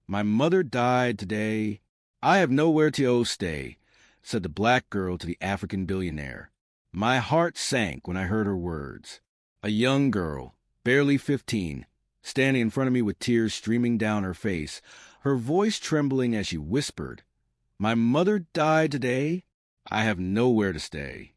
My mother died today. I have nowhere to stay, said the black girl to the African billionaire. My heart sank when I heard her words. A young girl, barely 15, standing in front of me with tears streaming down her face, her voice trembling as she whispered, "My mother died today. I have nowhere to stay."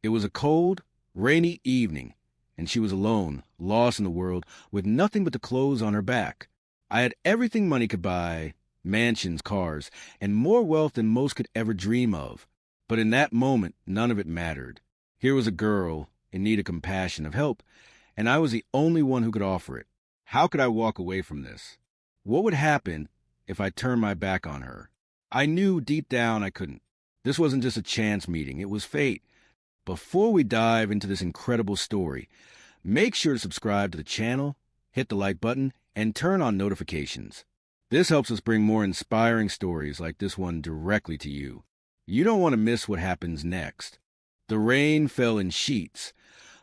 It was a cold, rainy evening, and she was alone, lost in the world, with nothing but the clothes on her back. I had everything money could buy, mansions, cars, and more wealth than most could ever dream of. But in that moment, none of it mattered. Here was a girl in need of compassion, of help, and I was the only one who could offer it. How could I walk away from this? What would happen if I turned my back on her? I knew deep down I couldn't. This wasn't just a chance meeting, it was fate. Before we dive into this incredible story, make sure to subscribe to the channel, hit the like button, and turn on notifications. This helps us bring more inspiring stories like this one directly to you. You don't want to miss what happens next. The rain fell in sheets,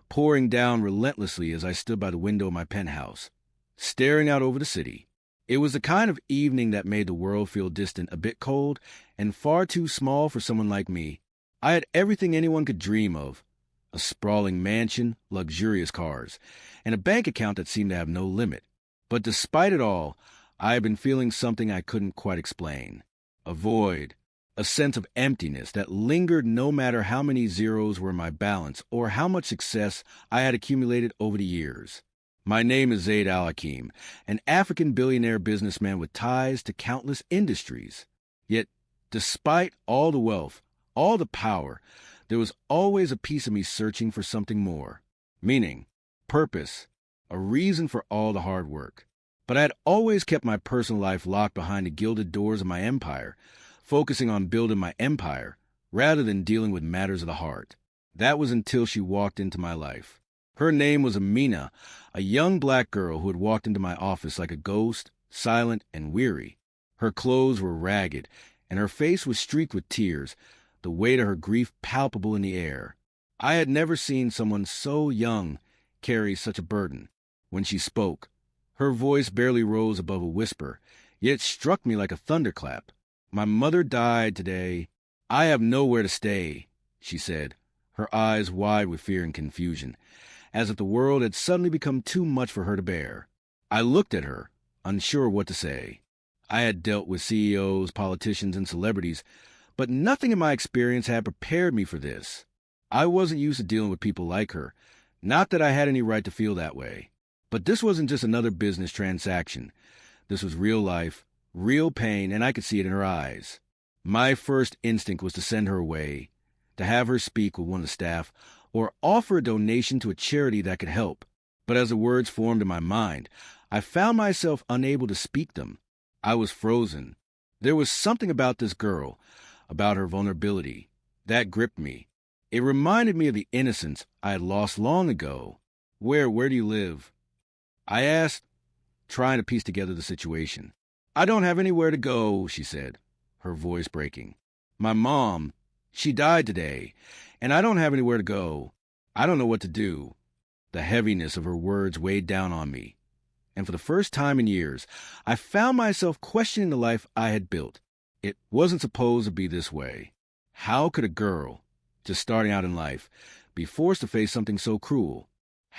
pouring down relentlessly as I stood by the window of my penthouse, staring out over the city. It was the kind of evening that made the world feel distant, a bit cold, and far too small for someone like me. I had everything anyone could dream of: a sprawling mansion, luxurious cars, and a bank account that seemed to have no limit. But despite it all, I had been feeling something I couldn't quite explain. A void, a sense of emptiness that lingered no matter how many zeros were in my balance or how much success I had accumulated over the years. My name is Zaid Al-Hakim, an African billionaire businessman with ties to countless industries. Yet, despite all the wealth, all the power, there was always a piece of me searching for something more. Meaning, purpose, a reason for all the hard work. But I had always kept my personal life locked behind the gilded doors of my empire, focusing on building my empire rather than dealing with matters of the heart. That was until she walked into my life. Her name was Amina, a young black girl who had walked into my office like a ghost, silent and weary. Her clothes were ragged, and her face was streaked with tears, the weight of her grief palpable in the air. I had never seen someone so young carry such a burden. When she spoke, her voice barely rose above a whisper, yet it struck me like a thunderclap. "My mother died today. I have nowhere to stay," she said, her eyes wide with fear and confusion, as if the world had suddenly become too much for her to bear. I looked at her, unsure what to say. I had dealt with CEOs, politicians, and celebrities, but nothing in my experience had prepared me for this. I wasn't used to dealing with people like her. Not that I had any right to feel that way. But this wasn't just another business transaction. This was real life, real pain, and I could see it in her eyes. My first instinct was to send her away, to have her speak with one of the staff, or offer a donation to a charity that could help. But as the words formed in my mind, I found myself unable to speak them. I was frozen. There was something about this girl, about her vulnerability, that gripped me. It reminded me of the innocence I had lost long ago. Where do you live?" I asked, trying to piece together the situation. "I don't have anywhere to go," she said, her voice breaking. "My mom, she died today, and I don't have anywhere to go. I don't know what to do." The heaviness of her words weighed down on me, and for the first time in years, I found myself questioning the life I had built. It wasn't supposed to be this way. How could a girl, just starting out in life, be forced to face something so cruel?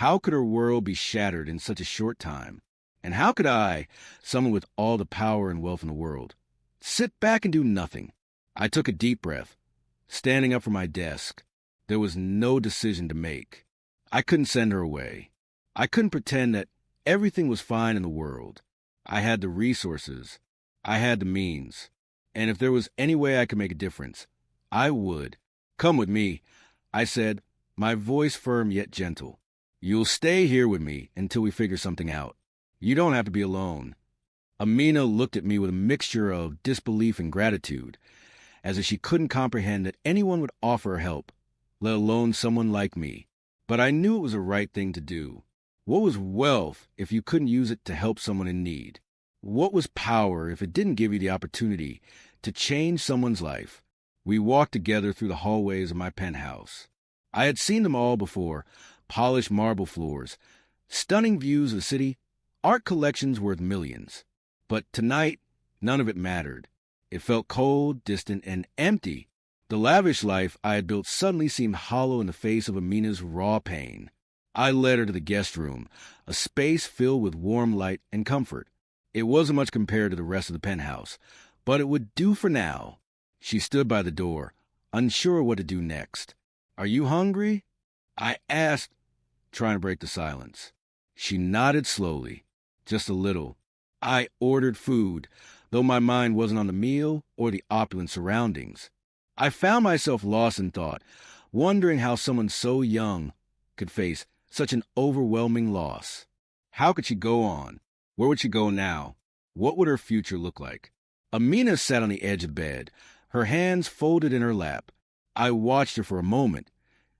How could her world be shattered in such a short time? And how could I, someone with all the power and wealth in the world, sit back and do nothing? I took a deep breath, standing up from my desk. There was no decision to make. I couldn't send her away. I couldn't pretend that everything was fine in the world. I had the resources. I had the means. And if there was any way I could make a difference, I would. "Come with me," I said, my voice firm yet gentle. "You'll stay here with me until we figure something out. You don't have to be alone." Amina looked at me with a mixture of disbelief and gratitude, as if she couldn't comprehend that anyone would offer her help, let alone someone like me. But I knew it was the right thing to do. What was wealth if you couldn't use it to help someone in need? What was power if it didn't give you the opportunity to change someone's life? We walked together through the hallways of my penthouse. I had seen them all before: polished marble floors, stunning views of the city, art collections worth millions. But tonight, None of it mattered. It felt cold, distant, and empty. The lavish life I had built suddenly seemed hollow in the face of Amina's raw pain. I led her to the guest room, a space filled with warm light and comfort. It wasn't much compared to the rest of the penthouse, but it would do for now. She stood by the door, unsure what to do next. "Are you hungry?" I asked, trying to break the silence. She nodded slowly, just a little. I ordered food, though my mind wasn't on the meal or the opulent surroundings. I found myself lost in thought, wondering how someone so young could face such an overwhelming loss. How could she go on? Where would she go now? What would her future look like? Amina sat on the edge of bed, her hands folded in her lap. I watched her for a moment,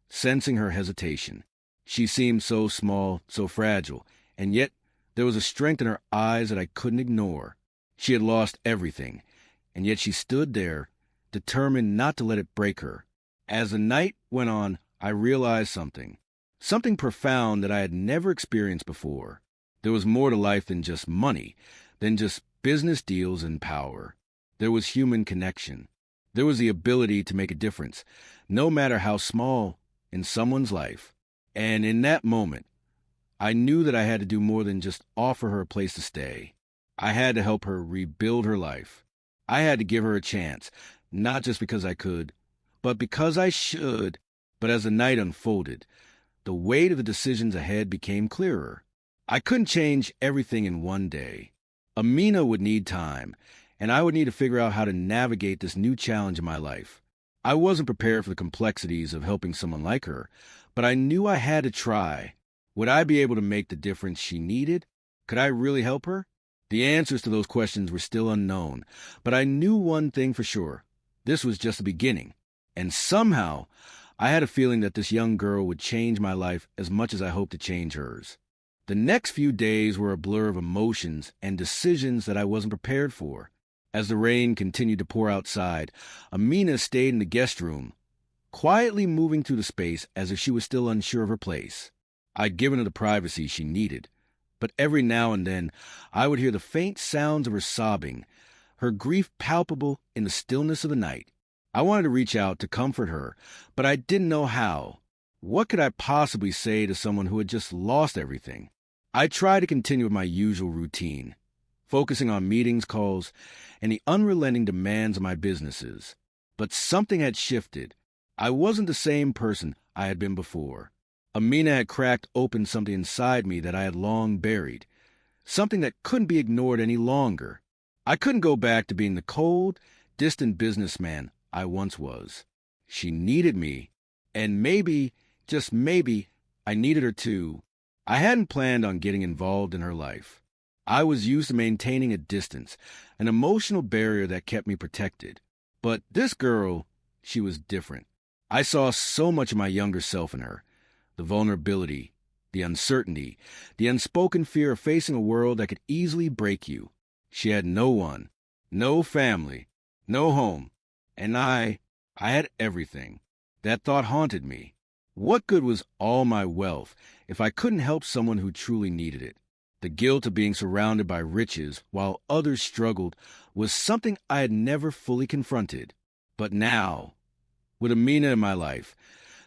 sensing her hesitation. She seemed so small, so fragile, and yet there was a strength in her eyes that I couldn't ignore. She had lost everything, and yet she stood there, determined not to let it break her. As the night went on, I realized something profound that I had never experienced before. There was more to life than just money, than just business deals and power. There was human connection. There was the ability to make a difference, no matter how small, in someone's life. And in that moment, I knew that I had to do more than just offer her a place to stay. I had to help her rebuild her life. I had to give her a chance, not just because I could, but because I should. But as the night unfolded, the weight of the decisions ahead became clearer. I couldn't change everything in one day. Amina would need time, and I would need to figure out how to navigate this new challenge in my life. I wasn't prepared for the complexities of helping someone like her, but I knew I had to try. Would I be able to make the difference she needed? Could I really help her? The answers to those questions were still unknown, but I knew one thing for sure. This was just the beginning. And somehow, I had a feeling that this young girl would change my life as much as I hoped to change hers. The next few days were a blur of emotions and decisions that I wasn't prepared for. As the rain continued to pour outside, Amina stayed in the guest room, quietly moving through the space as if she was still unsure of her place. I'd given her the privacy she needed, but every now and then I would hear the faint sounds of her sobbing, her grief palpable in the stillness of the night. I wanted to reach out to comfort her, but I didn't know how. What could I possibly say to someone who had just lost everything? I tried to continue with my usual routine, focusing on meetings, calls, and the unrelenting demands of my businesses. But something had shifted. I wasn't the same person I had been before. Amina had cracked open something inside me that I had long buried, something that couldn't be ignored any longer. I couldn't go back to being the cold, distant businessman I once was. She needed me, and maybe, just maybe, I needed her too. I hadn't planned on getting involved in her life. I was used to maintaining a distance, an emotional barrier that kept me protected. But this girl, she was different. I saw so much of my younger self in her. The vulnerability, the uncertainty, the unspoken fear of facing a world that could easily break you. She had no one, no family, no home, and I had everything. That thought haunted me. What good was all my wealth if I couldn't help someone who truly needed it? The guilt of being surrounded by riches while others struggled was something I had never fully confronted. But now, with Amina in my life,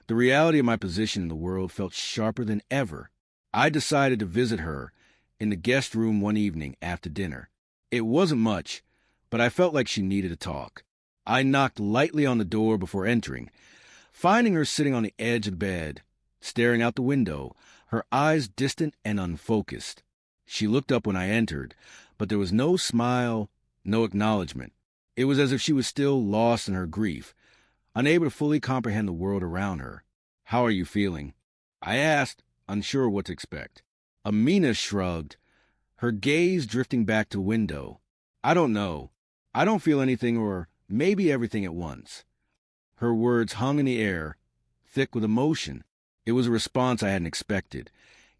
the reality of my position in the world felt sharper than ever. I decided to visit her in the guest room one evening after dinner. It wasn't much, but I felt like she needed to talk. I knocked lightly on the door before entering, finding her sitting on the edge of the bed, staring out the window, her eyes distant and unfocused. She looked up when I entered, but there was no smile, no acknowledgement. It was as if she was still lost in her grief, unable to fully comprehend the world around her. "How are you feeling?" I asked, unsure what to expect. Amina shrugged, her gaze drifting back to the window. "I don't know. I don't feel anything, or maybe everything at once." Her words hung in the air, thick with emotion. It was a response I hadn't expected,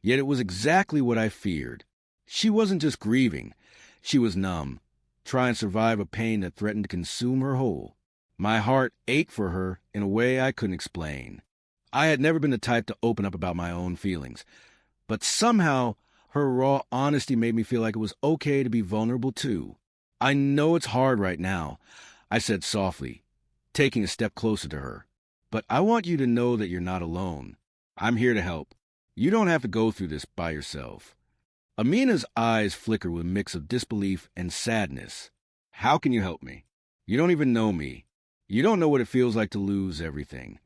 yet it was exactly what I feared. She wasn't just grieving. She was numb, trying to survive a pain that threatened to consume her whole. My heart ached for her in a way I couldn't explain. I had never been the type to open up about my own feelings, but somehow her raw honesty made me feel like it was okay to be vulnerable too. I know it's hard right now, I said softly, taking a step closer to her. But I want you to know that you're not alone. I'm here to help. You don't have to go through this by yourself. Amina's eyes flickered with a mix of disbelief and sadness. How can you help me? You don't even know me. You don't know what it feels like to lose everything.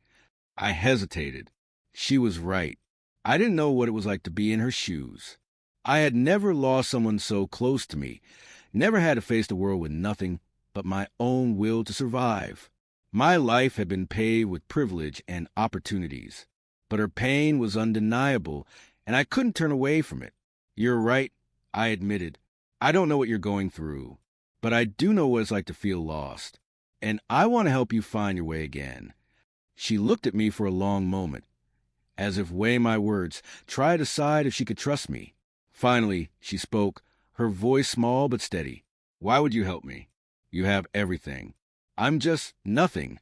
I hesitated. She was right. I didn't know what it was like to be in her shoes. I had never lost someone so close to me, never had to face the world with nothing but my own will to survive. My life had been paved with privilege and opportunities, but her pain was undeniable, and I couldn't turn away from it. You're right, I admitted. I don't know what you're going through, but I do know what it's like to feel lost, and I want to help you find your way again. She looked at me for a long moment, as if weighing my words, trying to decide if she could trust me. Finally, she spoke, her voice small but steady. Why would you help me? You have everything. I'm just nothing.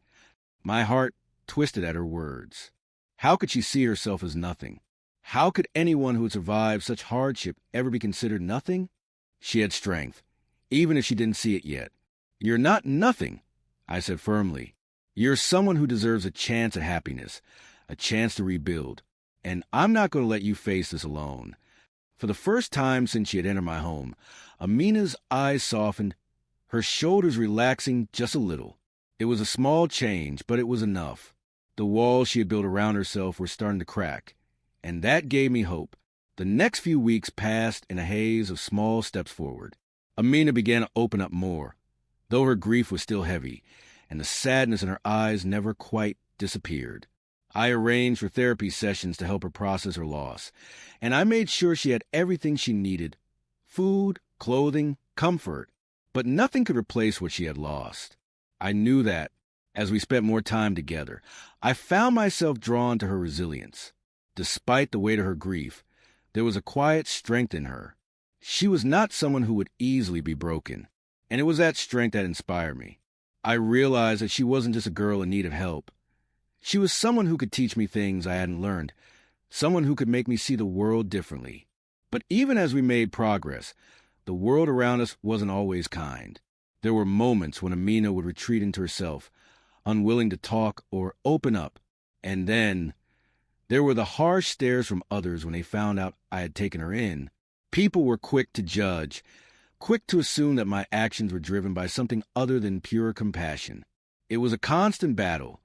My heart twisted at her words. How could she see herself as nothing? How could anyone who had survived such hardship ever be considered nothing? She had strength, even if she didn't see it yet. You're not nothing, I said firmly. You're someone who deserves a chance at happiness, a chance to rebuild, and I'm not going to let you face this alone. For the first time since she had entered my home, Amina's eyes softened, her shoulders relaxing just a little. It was a small change, but it was enough. The walls she had built around herself were starting to crack, and that gave me hope. The next few weeks passed in a haze of small steps forward. Amina began to open up more, though her grief was still heavy, and the sadness in her eyes never quite disappeared. I arranged for therapy sessions to help her process her loss, and I made sure she had everything she needed: food, clothing, comfort. But nothing could replace what she had lost. I knew that. As we spent more time together, I found myself drawn to her resilience. Despite the weight of her grief, there was a quiet strength in her. She was not someone who would easily be broken, and it was that strength that inspired me. I realized that she wasn't just a girl in need of help. She was someone who could teach me things I hadn't learned, someone who could make me see the world differently. But even as we made progress, the world around us wasn't always kind. There were moments when Amina would retreat into herself, unwilling to talk or open up. And then there were the harsh stares from others when they found out I had taken her in. People were quick to judge, quick to assume that my actions were driven by something other than pure compassion. It was a constant battle,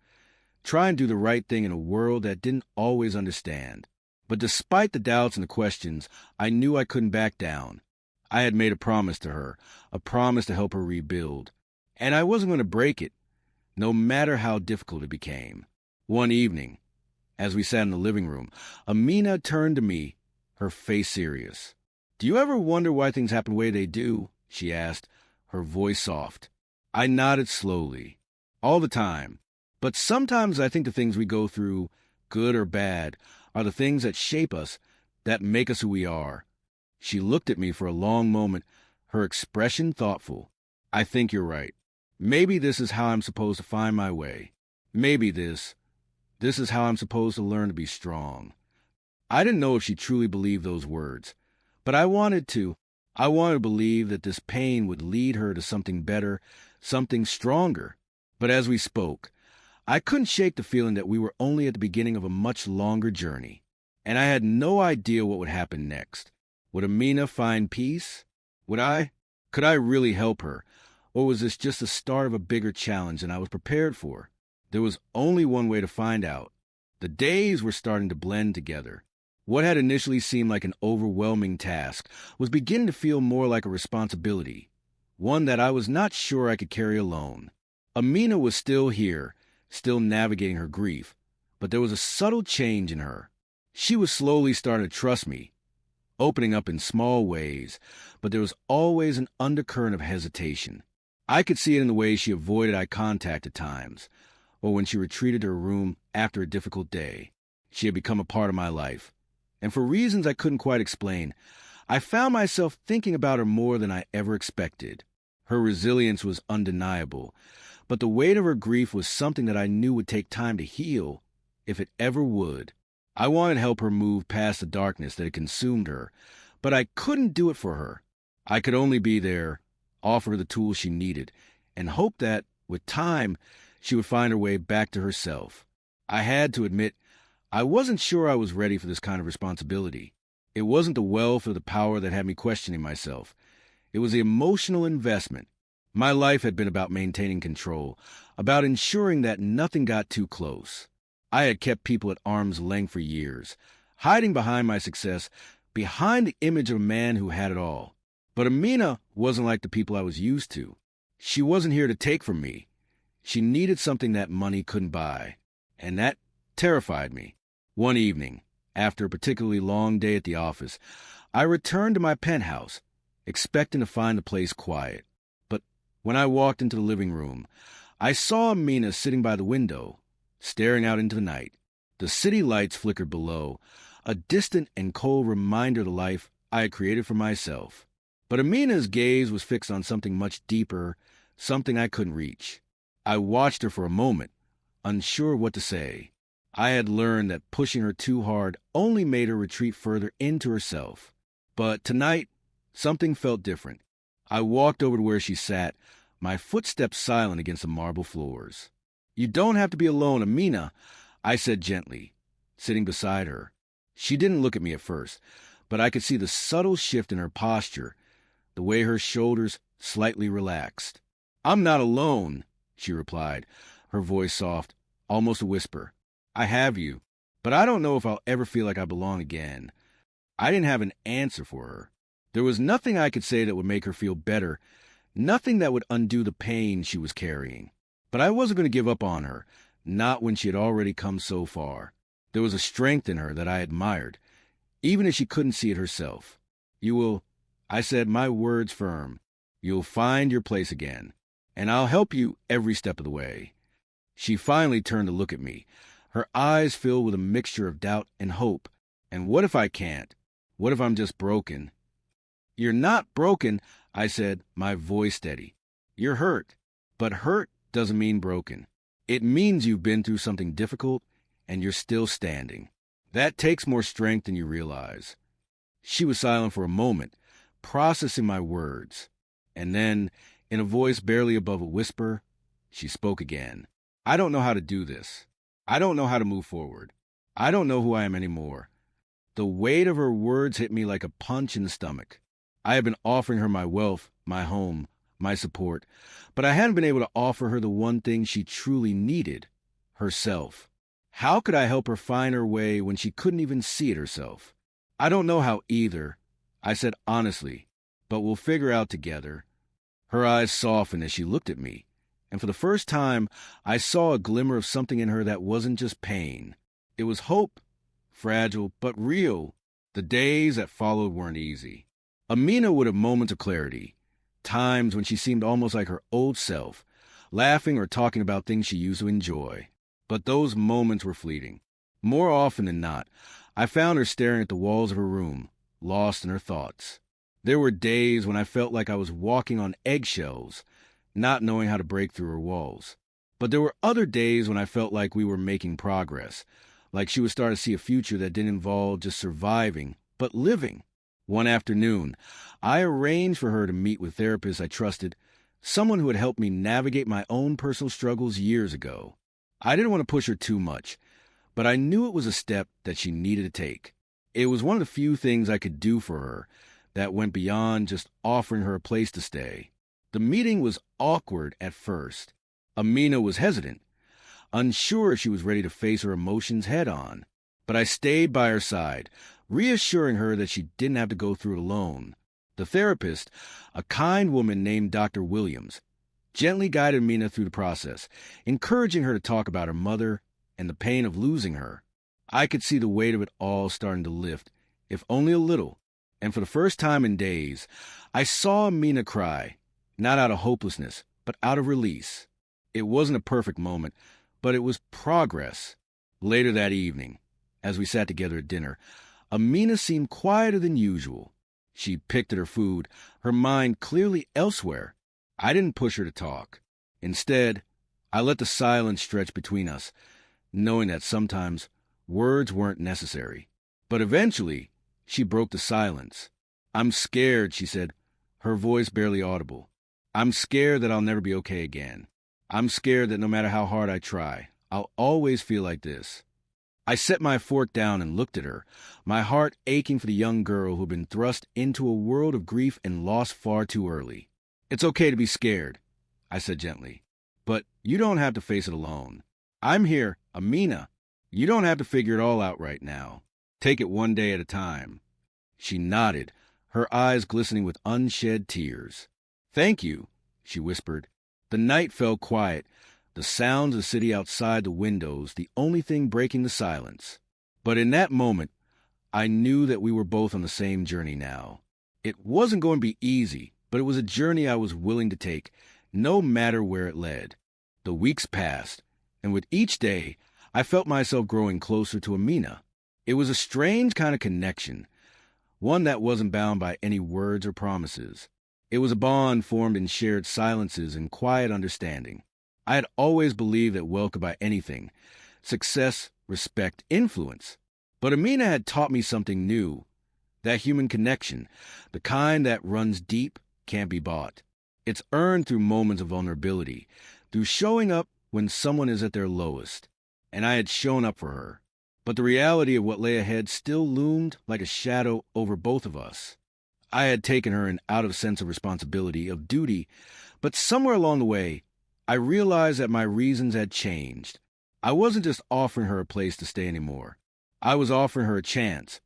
trying to do the right thing in a world that didn't always understand. But despite the doubts and the questions, I knew I couldn't back down. I had made a promise to her, a promise to help her rebuild, and I wasn't going to break it, no matter how difficult it became. One evening, as we sat in the living room, Amina turned to me, her face serious. Do you ever wonder why things happen the way they do? She asked, her voice soft. I nodded slowly. All the time. But sometimes I think the things we go through, good or bad, are the things that shape us, that make us who we are. She looked at me for a long moment, her expression thoughtful. I think you're right. Maybe this is how I'm supposed to find my way. Maybe this is how I'm supposed to learn to be strong. I didn't know if she truly believed those words, but I wanted to. I wanted to believe that this pain would lead her to something better, something stronger. But as we spoke, I couldn't shake the feeling that we were only at the beginning of a much longer journey, and I had no idea what would happen next. Would Amina find peace? Could I really help her? Or was this just the start of a bigger challenge than I was prepared for? There was only one way to find out. The days were starting to blend together. What had initially seemed like an overwhelming task was beginning to feel more like a responsibility, one that I was not sure I could carry alone. Amina was still here, still navigating her grief, but there was a subtle change in her. She was slowly starting to trust me, opening up in small ways, but there was always an undercurrent of hesitation. I could see it in the way she avoided eye contact at times, or when she retreated to her room after a difficult day. She had become a part of my life, and for reasons I couldn't quite explain, I found myself thinking about her more than I ever expected. Her resilience was undeniable, but the weight of her grief was something that I knew would take time to heal, if it ever would. I wanted to help her move past the darkness that had consumed her, but I couldn't do it for her. I could only be there, offer her the tools she needed, and hope that, with time, she would find her way back to herself. I had to admit, I wasn't sure I was ready for this kind of responsibility. It wasn't the wealth or the power that had me questioning myself. It was the emotional investment. My life had been about maintaining control, about ensuring that nothing got too close. I had kept people at arm's length for years, hiding behind my success, behind the image of a man who had it all. But Amina wasn't like the people I was used to. She wasn't here to take from me. She needed something that money couldn't buy, and that terrified me. One evening, after a particularly long day at the office, I returned to my penthouse, expecting to find the place quiet. But when I walked into the living room, I saw Amina sitting by the window, staring out into the night. The city lights flickered below, a distant and cold reminder of the life I had created for myself. But Amina's gaze was fixed on something much deeper, something I couldn't reach. I watched her for a moment, unsure what to say. I had learned that pushing her too hard only made her retreat further into herself. But tonight, something felt different. I walked over to where she sat, my footsteps silent against the marble floors. "You don't have to be alone, Amina," I said gently, sitting beside her. She didn't look at me at first, but I could see the subtle shift in her posture, the way her shoulders slightly relaxed. "I'm not alone," she replied, her voice soft, almost a whisper. "I have you, but I don't know if I'll ever feel like I belong again." I didn't have an answer for her. There was nothing I could say that would make her feel better, nothing that would undo the pain she was carrying. But I wasn't going to give up on her, not when she had already come so far. There was a strength in her that I admired, even if she couldn't see it herself. "You will," I said, my words firm, "you'll find your place again, and I'll help you every step of the way." She finally turned to look at me, her eyes filled with a mixture of doubt and hope. "And what if I can't? What if I'm just broken?" "You're not broken," I said, my voice steady. "You're hurt. But hurt doesn't mean broken. It means you've been through something difficult and you're still standing. That takes more strength than you realize." She was silent for a moment, processing my words. And then, in a voice barely above a whisper, she spoke again. "I don't know how to do this. I don't know how to move forward. I don't know who I am anymore." The weight of her words hit me like a punch in the stomach. I had been offering her my wealth, my home, my support, but I hadn't been able to offer her the one thing she truly needed, herself. How could I help her find her way when she couldn't even see it herself? "I don't know how either," I said honestly, "but we'll figure out together." Her eyes softened as she looked at me, and for the first time, I saw a glimmer of something in her that wasn't just pain. It was hope, fragile but real. The days that followed weren't easy. Amina would have moments of clarity, times when she seemed almost like her old self, laughing or talking about things she used to enjoy. But those moments were fleeting. More often than not, I found her staring at the walls of her room, lost in her thoughts. There were days when I felt like I was walking on eggshells, not knowing how to break through her walls. But there were other days when I felt like we were making progress, like she was starting to see a future that didn't involve just surviving, but living. One afternoon, I arranged for her to meet with therapists I trusted, someone who had helped me navigate my own personal struggles years ago. I didn't want to push her too much, but I knew it was a step that she needed to take. It was one of the few things I could do for her that went beyond just offering her a place to stay. The meeting was awkward at first. Amina was hesitant, unsure if she was ready to face her emotions head on. But I stayed by her side, reassuring her that she didn't have to go through it alone. The therapist, a kind woman named Dr. Williams, gently guided Amina through the process, encouraging her to talk about her mother and the pain of losing her. I could see the weight of it all starting to lift, if only a little. And for the first time in days, I saw Amina cry, not out of hopelessness, but out of release. It wasn't a perfect moment, but it was progress. Later that evening, as we sat together at dinner, Amina seemed quieter than usual. She picked at her food, her mind clearly elsewhere. I didn't push her to talk. Instead, I let the silence stretch between us, knowing that sometimes words weren't necessary. But eventually, she broke the silence. "I'm scared," she said, her voice barely audible. I'm scared that I'll never be okay again. I'm scared that no matter how hard I try, I'll always feel like this. I set my fork down and looked at her, my heart aching for the young girl who'd been thrust into a world of grief and loss far too early. It's okay to be scared, I said gently, but you don't have to face it alone. I'm here, Amina. You don't have to figure it all out right now. Take it one day at a time. She nodded, her eyes glistening with unshed tears. Thank you, she whispered. The night fell quiet, the sounds of the city outside the windows, the only thing breaking the silence. But in that moment, I knew that we were both on the same journey now. It wasn't going to be easy, but it was a journey I was willing to take, no matter where it led. The weeks passed, and with each day, I felt myself growing closer to Amina. It was a strange kind of connection, one that wasn't bound by any words or promises. It was a bond formed in shared silences and quiet understanding. I had always believed that wealth could buy anything: success, respect, influence. But Amina had taught me something new. That human connection, the kind that runs deep, can't be bought. It's earned through moments of vulnerability, through showing up when someone is at their lowest. And I had shown up for her. But the reality of what lay ahead still loomed like a shadow over both of us. I had taken her in out of sense of responsibility, of duty, but somewhere along the way, I realized that my reasons had changed. I wasn't just offering her a place to stay anymore. I was offering her a chance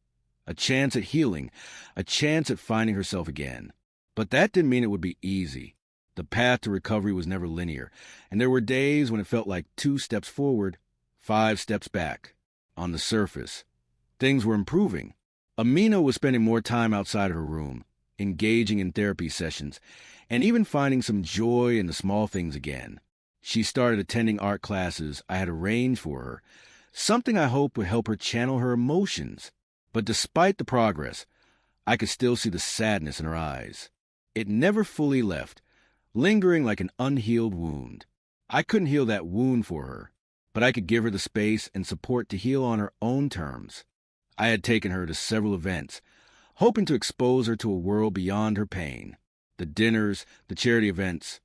at healing, a chance at finding herself again. But that didn't mean it would be easy. The path to recovery was never linear, and there were days when it felt like 2 steps forward, 5 steps back. On the surface, things were improving. Amina was spending more time outside her room, engaging in therapy sessions, and even finding some joy in the small things again. She started attending art classes I had arranged for her, something I hoped would help her channel her emotions. But despite the progress, I could still see the sadness in her eyes. It never fully left, lingering like an unhealed wound. I couldn't heal that wound for her, but I could give her the space and support to heal on her own terms. I had taken her to several events, hoping to expose her to a world beyond her pain. The dinners, the charity events,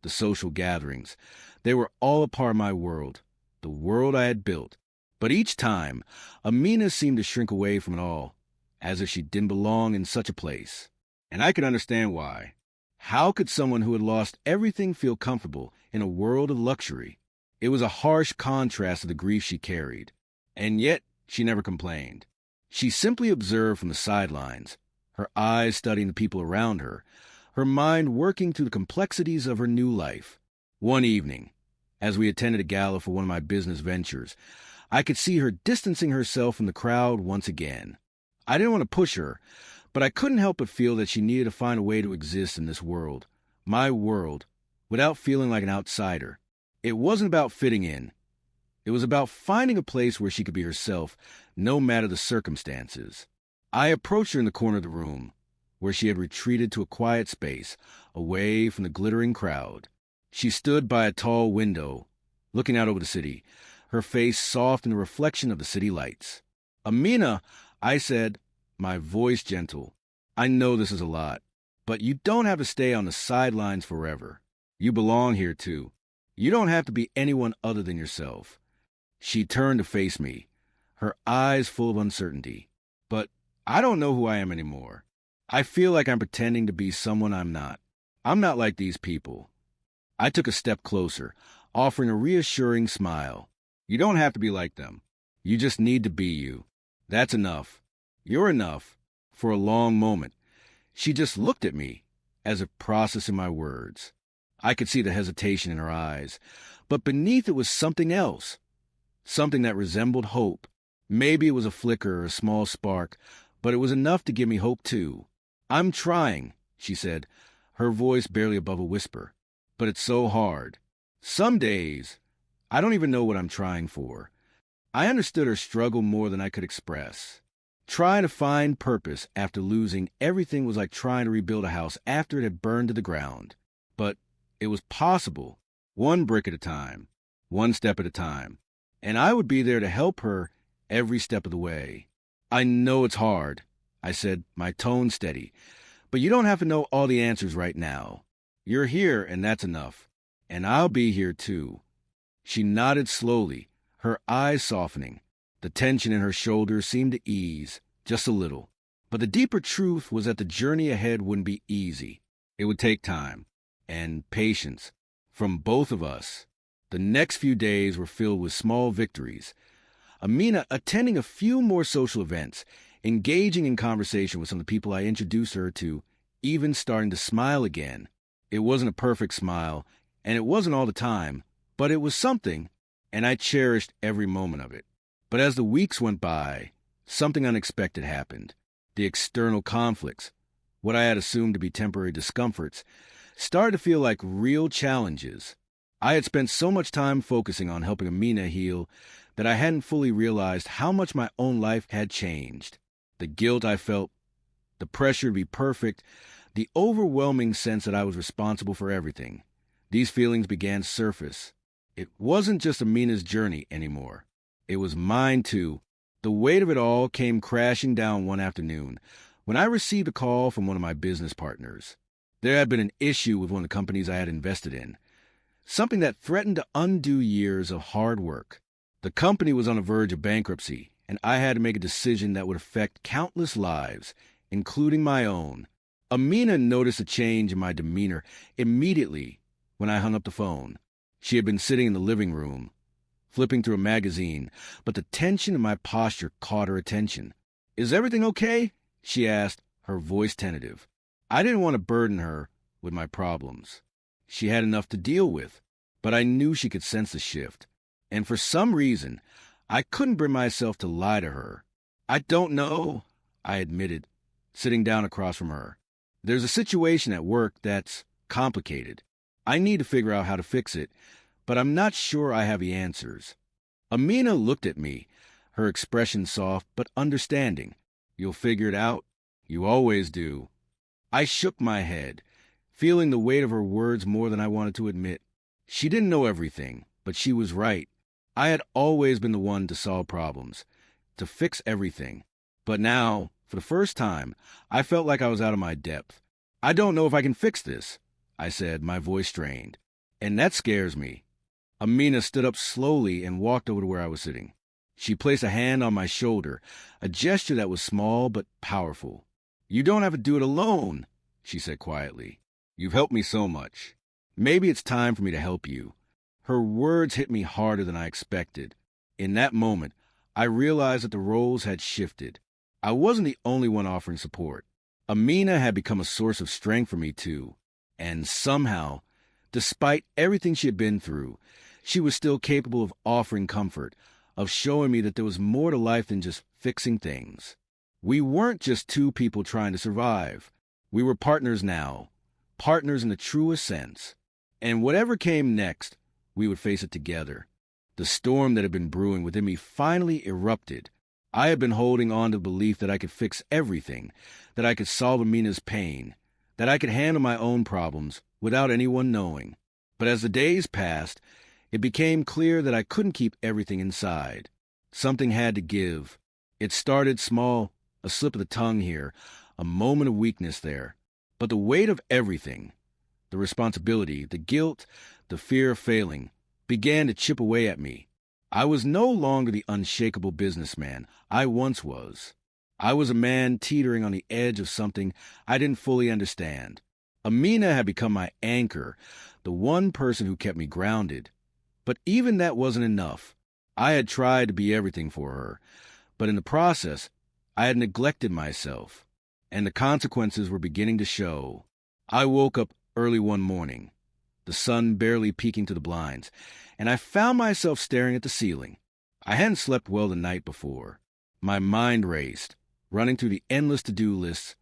the social gatherings, they were all a part of my world, the world I had built. But each time, Amina seemed to shrink away from it all, as if she didn't belong in such a place. And I could understand why. How could someone who had lost everything feel comfortable in a world of luxury? It was a harsh contrast to the grief she carried. And yet, she never complained. She simply observed from the sidelines, her eyes studying the people around her, her mind working through the complexities of her new life. One evening, as we attended a gala for one of my business ventures, I could see her distancing herself from the crowd once again. I didn't want to push her, but I couldn't help but feel that she needed to find a way to exist in this world, my world, without feeling like an outsider. It wasn't about fitting in. It was about finding a place where she could be herself, no matter the circumstances. I approached her in the corner of the room, where she had retreated to a quiet space, away from the glittering crowd. She stood by a tall window, looking out over the city, her face soft in the reflection of the city lights. "Amina," I said, my voice gentle, "I know this is a lot, but you don't have to stay on the sidelines forever. You belong here, too. You don't have to be anyone other than yourself." She turned to face me, her eyes full of uncertainty. "But I don't know who I am anymore. I feel like I'm pretending to be someone I'm not. I'm not like these people." I took a step closer, offering a reassuring smile. "You don't have to be like them. You just need to be you. That's enough. You're enough." For a long moment, she just looked at me, as if processing my words. I could see the hesitation in her eyes, but beneath it was something else. Something that resembled hope. Maybe it was a flicker or a small spark, but it was enough to give me hope too. "I'm trying," she said, her voice barely above a whisper. "But it's so hard. Some days, I don't even know what I'm trying for." I understood her struggle more than I could express. Trying to find purpose after losing everything was like trying to rebuild a house after it had burned to the ground. But it was possible, one brick at a time, one step at a time. And I would be there to help her every step of the way. "I know it's hard," I said, my tone steady, "but you don't have to know all the answers right now. You're here, and that's enough. And I'll be here, too. She nodded slowly, her eyes softening. The tension in her shoulders seemed to ease, just a little. But the deeper truth was that the journey ahead wouldn't be easy. It would take time and patience from both of us. The next few days were filled with small victories. Amina attending a few more social events, engaging in conversation with some of the people I introduced her to, even starting to smile again. It wasn't a perfect smile, and it wasn't all the time, but it was something, and I cherished every moment of it. But as the weeks went by, something unexpected happened. The external conflicts, what I had assumed to be temporary discomforts, started to feel like real challenges. I had spent so much time focusing on helping Amina heal that I hadn't fully realized how much my own life had changed. The guilt I felt, the pressure to be perfect, the overwhelming sense that I was responsible for everything. These feelings began to surface. It wasn't just Amina's journey anymore. It was mine too. The weight of it all came crashing down one afternoon when I received a call from one of my business partners. There had been an issue with one of the companies I had invested in, something that threatened to undo years of hard work. The company was on the verge of bankruptcy, and I had to make a decision that would affect countless lives, including my own. Amina noticed a change in my demeanor immediately when I hung up the phone. She had been sitting in the living room, flipping through a magazine, but the tension in my posture caught her attention. "Is everything okay?" she asked, her voice tentative. I didn't want to burden her with my problems. She had enough to deal with, but I knew she could sense the shift. And for some reason, I couldn't bring myself to lie to her. "I don't know," I admitted, sitting down across from her. "There's a situation at work that's complicated. I need to figure out how to fix it, but I'm not sure I have the answers." Amina looked at me, her expression soft but understanding. "You'll figure it out. You always do." I shook my head, feeling the weight of her words more than I wanted to admit. She didn't know everything, but she was right. I had always been the one to solve problems, to fix everything. But now, for the first time, I felt like I was out of my depth. "I don't know if I can fix this," I said, my voice strained. "And that scares me." Amina stood up slowly and walked over to where I was sitting. She placed a hand on my shoulder, a gesture that was small but powerful. "You don't have to do it alone," she said quietly. "You've helped me so much. Maybe it's time for me to help you." Her words hit me harder than I expected. In that moment, I realized that the roles had shifted. I wasn't the only one offering support. Amina had become a source of strength for me too. And somehow, despite everything she had been through, she was still capable of offering comfort, of showing me that there was more to life than just fixing things. We weren't just two people trying to survive. We were partners now, partners in the truest sense. And whatever came next, we would face it together. The storm that had been brewing within me finally erupted. I had been holding on to the belief that I could fix everything, that I could solve Amina's pain, that I could handle my own problems without anyone knowing. But as the days passed, it became clear that I couldn't keep everything inside. Something had to give. It started small, a slip of the tongue here, a moment of weakness there. But the weight of everything, the responsibility, the guilt, the fear of failing, began to chip away at me. I was no longer the unshakable businessman I once was. I was a man teetering on the edge of something I didn't fully understand. Amina had become my anchor, the one person who kept me grounded. But even that wasn't enough. I had tried to be everything for her, but in the process, I had neglected myself, and the consequences were beginning to show. I woke up early one morning, the sun barely peeking through the blinds, and I found myself staring at the ceiling. I hadn't slept well the night before. My mind raced, running through the endless to-do lists,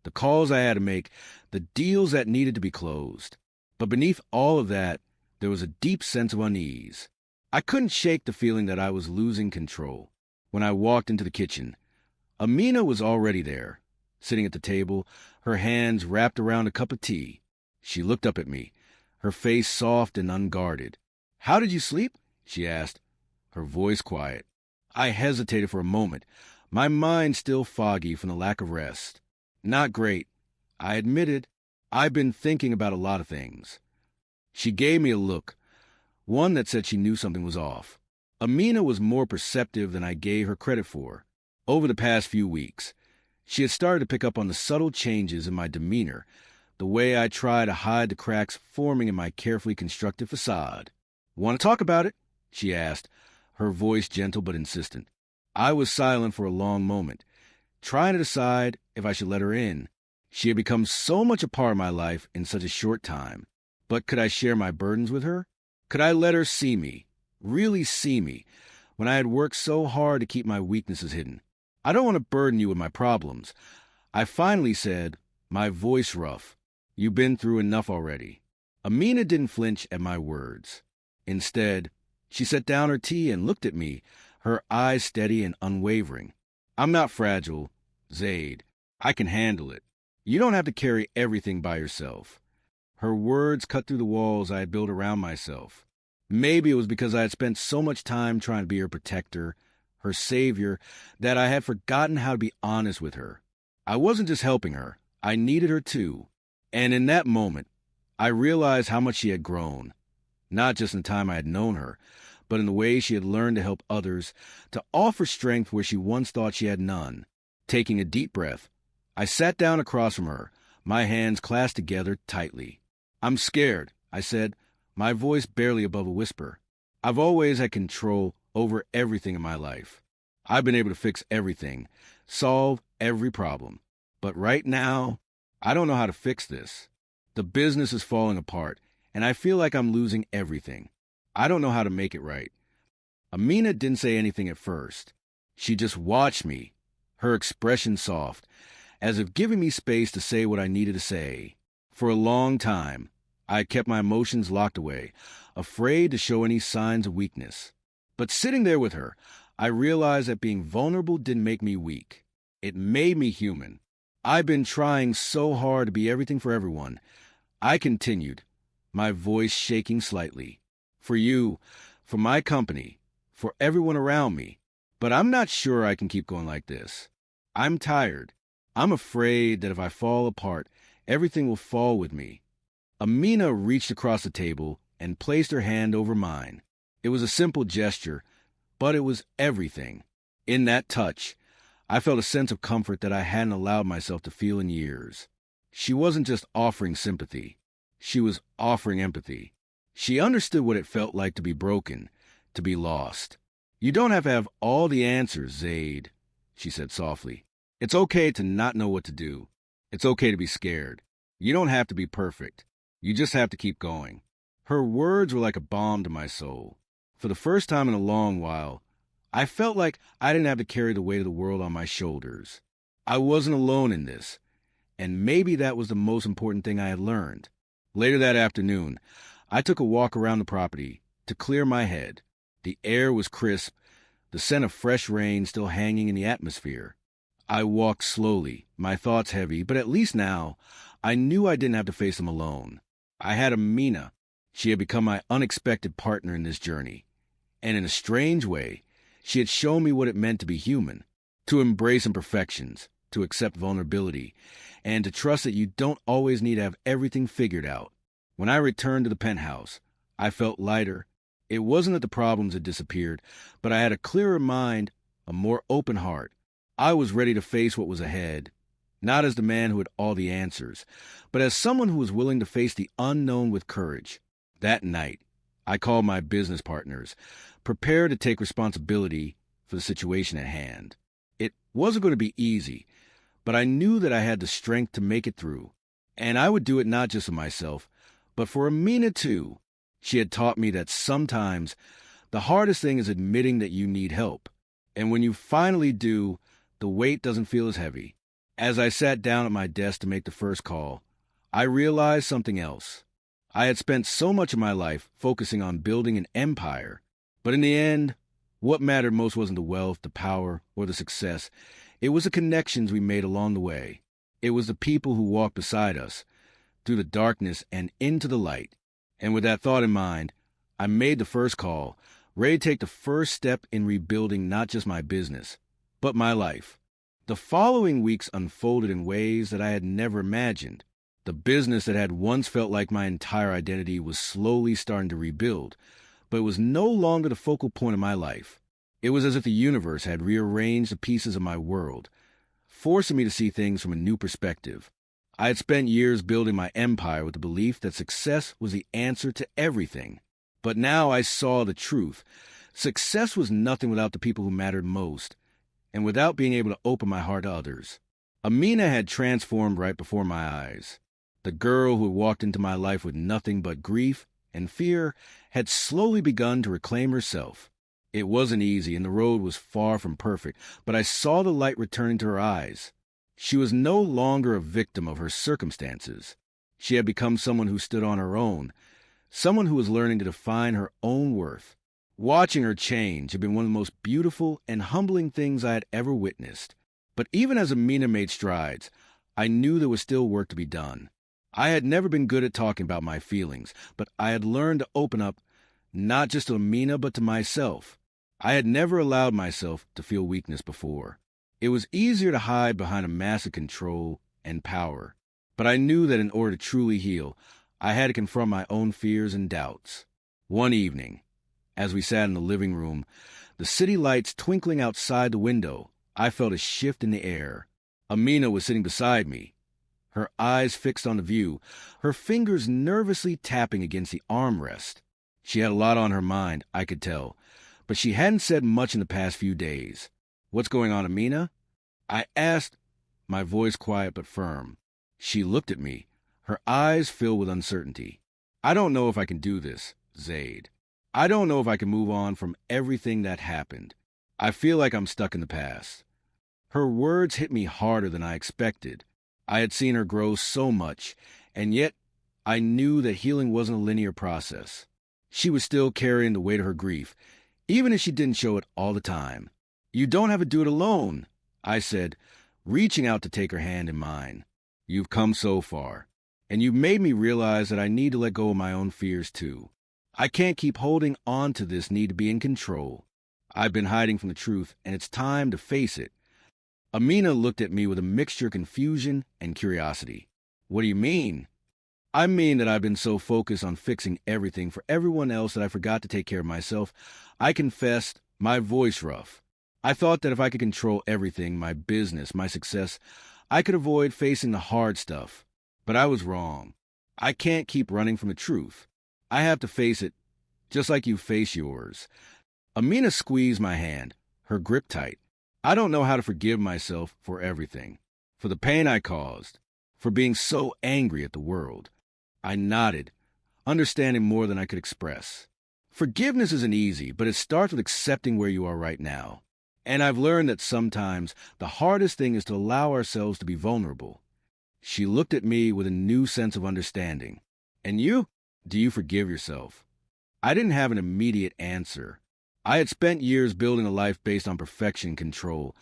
the calls I had to make, the deals that needed to be closed. But beneath all of that, there was a deep sense of unease. I couldn't shake the feeling that I was losing control. When I walked into the kitchen, Amina was already there, sitting at the table, her hands wrapped around a cup of tea. She looked up at me, her face soft and unguarded. "How did you sleep?" she asked, her voice quiet. I hesitated for a moment, my mind still foggy from the lack of rest. "Not great," I admitted. I've been thinking about a lot of things." She gave me a look, one that said she knew something was off. Amina was more perceptive than I gave her credit for. Over the past few weeks, she had started to pick up on the subtle changes in my demeanor, the way I try to hide the cracks forming in my carefully constructed facade. "Want to talk about it?" she asked, her voice gentle but insistent. I was silent for a long moment, trying to decide if I should let her in. She had become so much a part of my life in such a short time. But could I share my burdens with her? Could I let her see me, really see me, when I had worked so hard to keep my weaknesses hidden? "I don't want to burden you with my problems," I finally said, my voice rough. "You've been through enough already." Amina didn't flinch at my words. Instead, she set down her tea and looked at me, her eyes steady and unwavering. "I'm not fragile, Zaid. I can handle it. You don't have to carry everything by yourself." Her words cut through the walls I had built around myself. Maybe it was because I had spent so much time trying to be her protector, her savior, that I had forgotten how to be honest with her. I wasn't just helping her, I needed her too. And in that moment, I realized how much she had grown. Not just in the time I had known her, but in the way she had learned to help others, to offer strength where she once thought she had none. Taking a deep breath, I sat down across from her, my hands clasped together tightly. "I'm scared," I said, my voice barely above a whisper. "I've always had control over everything in my life. I've been able to fix everything, solve every problem. But right now, I don't know how to fix this. The business is falling apart, and I feel like I'm losing everything. I don't know how to make it right." Amina didn't say anything at first. She just watched me, her expression soft, as if giving me space to say what I needed to say. For a long time, I kept my emotions locked away, afraid to show any signs of weakness. But sitting there with her, I realized that being vulnerable didn't make me weak. It made me human. "I've been trying so hard to be everything for everyone," I continued, my voice shaking slightly. "For you, for my company, for everyone around me. But I'm not sure I can keep going like this. I'm tired. I'm afraid that if I fall apart, everything will fall with me." Amina reached across the table and placed her hand over mine. It was a simple gesture, but it was everything. In that touch, I felt a sense of comfort that I hadn't allowed myself to feel in years. She wasn't just offering sympathy. She was offering empathy. She understood what it felt like to be broken, to be lost. "You don't have to have all the answers, Zaid," she said softly. "It's okay to not know what to do. It's okay to be scared. You don't have to be perfect. You just have to keep going." Her words were like a balm to my soul. For the first time in a long while, I felt like I didn't have to carry the weight of the world on my shoulders. I wasn't alone in this, and maybe that was the most important thing I had learned. Later that afternoon, I took a walk around the property to clear my head. The air was crisp, the scent of fresh rain still hanging in the atmosphere. I walked slowly, my thoughts heavy, but at least now, I knew I didn't have to face them alone. I had Amina. She had become my unexpected partner in this journey. And in a strange way, she had shown me what it meant to be human, to embrace imperfections, to accept vulnerability, and to trust that you don't always need to have everything figured out. When I returned to the penthouse, I felt lighter. It wasn't that the problems had disappeared, but I had a clearer mind, a more open heart. I was ready to face what was ahead, not as the man who had all the answers, but as someone who was willing to face the unknown with courage. That night, I called my business partners, prepared to take responsibility for the situation at hand. It wasn't going to be easy, but I knew that I had the strength to make it through. And I would do it not just for myself, but for Amina too. She had taught me that sometimes the hardest thing is admitting that you need help. And when you finally do, the weight doesn't feel as heavy. As I sat down at my desk to make the first call, I realized something else. I had spent so much of my life focusing on building an empire, but in the end, what mattered most wasn't the wealth, the power, or the success. It was the connections we made along the way. It was the people who walked beside us, through the darkness and into the light. And with that thought in mind, I made the first call, ready to take the first step in rebuilding not just my business, but my life. The following weeks unfolded in ways that I had never imagined. The business that had once felt like my entire identity was slowly starting to rebuild, but it was no longer the focal point of my life. It was as if the universe had rearranged the pieces of my world, forcing me to see things from a new perspective. I had spent years building my empire with the belief that success was the answer to everything. But now I saw the truth. Success was nothing without the people who mattered most, and without being able to open my heart to others. Amina had transformed right before my eyes. The girl who had walked into my life with nothing but grief and fear had slowly begun to reclaim herself. It wasn't easy, and the road was far from perfect, but I saw the light returning to her eyes. She was no longer a victim of her circumstances. She had become someone who stood on her own, someone who was learning to define her own worth. Watching her change had been one of the most beautiful and humbling things I had ever witnessed. But even as Amina made strides, I knew there was still work to be done. I had never been good at talking about my feelings, but I had learned to open up, not just to Amina, but to myself. I had never allowed myself to feel weakness before. It was easier to hide behind a mask of control and power. But I knew that in order to truly heal, I had to confront my own fears and doubts. One evening, as we sat in the living room, the city lights twinkling outside the window, I felt a shift in the air. Amina was sitting beside me, her eyes fixed on the view, her fingers nervously tapping against the armrest. She had a lot on her mind, I could tell, but she hadn't said much in the past few days. "What's going on, Amina?" I asked, my voice quiet but firm. She looked at me, her eyes filled with uncertainty. "I don't know if I can do this, Zaid. I don't know if I can move on from everything that happened. I feel like I'm stuck in the past." Her words hit me harder than I expected. I had seen her grow so much, and yet I knew that healing wasn't a linear process. She was still carrying the weight of her grief, even if she didn't show it all the time. "You don't have to do it alone," I said, reaching out to take her hand in mine. "You've come so far, and you've made me realize that I need to let go of my own fears too. I can't keep holding on to this need to be in control. I've been hiding from the truth, and it's time to face it." Amina looked at me with a mixture of confusion and curiosity. "What do you mean?" "I mean that I've been so focused on fixing everything for everyone else that I forgot to take care of myself." I confessed, my voice rough. I thought that if I could control everything, my business, my success, I could avoid facing the hard stuff. But I was wrong. I can't keep running from the truth. I have to face it, just like you face yours. Amina squeezed my hand, her grip tight. "I don't know how to forgive myself for everything, for the pain I caused, for being so angry at the world." I nodded, understanding more than I could express. Forgiveness isn't easy, but it starts with accepting where you are right now. And I've learned that sometimes the hardest thing is to allow ourselves to be vulnerable. She looked at me with a new sense of understanding. "And you? Do you forgive yourself?" I didn't have an immediate answer. I had spent years building a life based on perfection and control,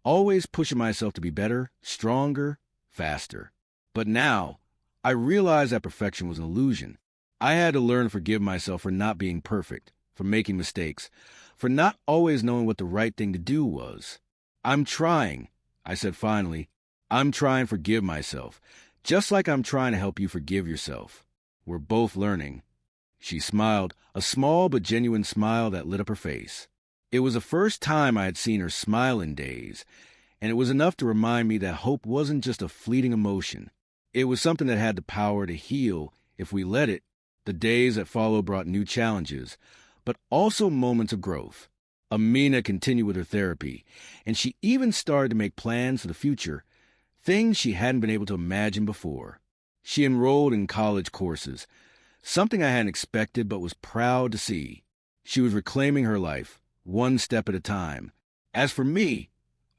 always pushing myself to be better, stronger, faster. But now, I realized that perfection was an illusion. I had to learn to forgive myself for not being perfect, for making mistakes, for not always knowing what the right thing to do was. "I'm trying," I said finally. "I'm trying to forgive myself, just like I'm trying to help you forgive yourself. We're both learning." She smiled, a small but genuine smile that lit up her face. It was the first time I had seen her smile in days, and it was enough to remind me that hope wasn't just a fleeting emotion. It was something that had the power to heal if we let it. The days that followed brought new challenges, but also moments of growth. Amina continued with her therapy, and she even started to make plans for the future, things she hadn't been able to imagine before. She enrolled in college courses, something I hadn't expected but was proud to see. She was reclaiming her life, one step at a time. As for me,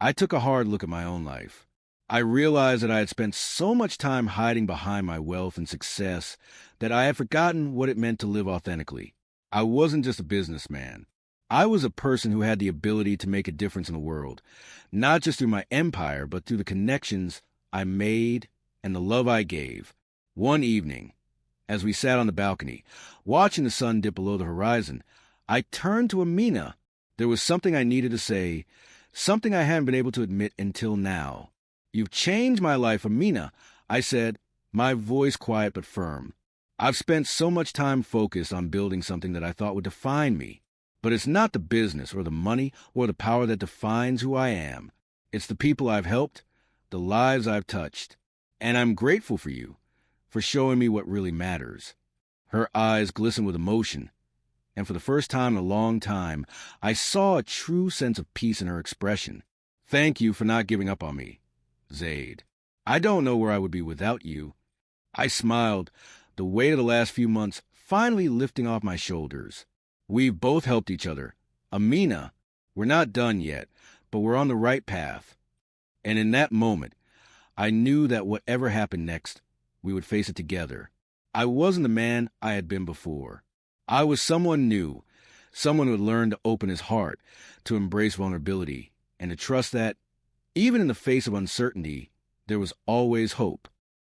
I took a hard look at my own life. I realized that I had spent so much time hiding behind my wealth and success that I had forgotten what it meant to live authentically. I wasn't just a businessman. I was a person who had the ability to make a difference in the world, not just through my empire, but through the connections I made and the love I gave. One evening, as we sat on the balcony, watching the sun dip below the horizon, I turned to Amina. There was something I needed to say, something I hadn't been able to admit until now. "You've changed my life, Amina," I said, my voice quiet but firm. I've spent so much time focused on building something that I thought would define me. But it's not the business or the money or the power that defines who I am. It's the people I've helped, the lives I've touched. And I'm grateful for you, for showing me what really matters. Her eyes glistened with emotion, and for the first time in a long time, I saw a true sense of peace in her expression. Thank you for not giving up on me, Zaid. I don't know where I would be without you. I smiled, the weight of the last few months finally lifting off my shoulders. We've both helped each other. Amina, we're not done yet, but we're on the right path. And in that moment, I knew that whatever happened next, we would face it together. I wasn't the man I had been before. I was someone new, someone who had learned to open his heart, to embrace vulnerability, and to trust that, even in the face of uncertainty, there was always hope.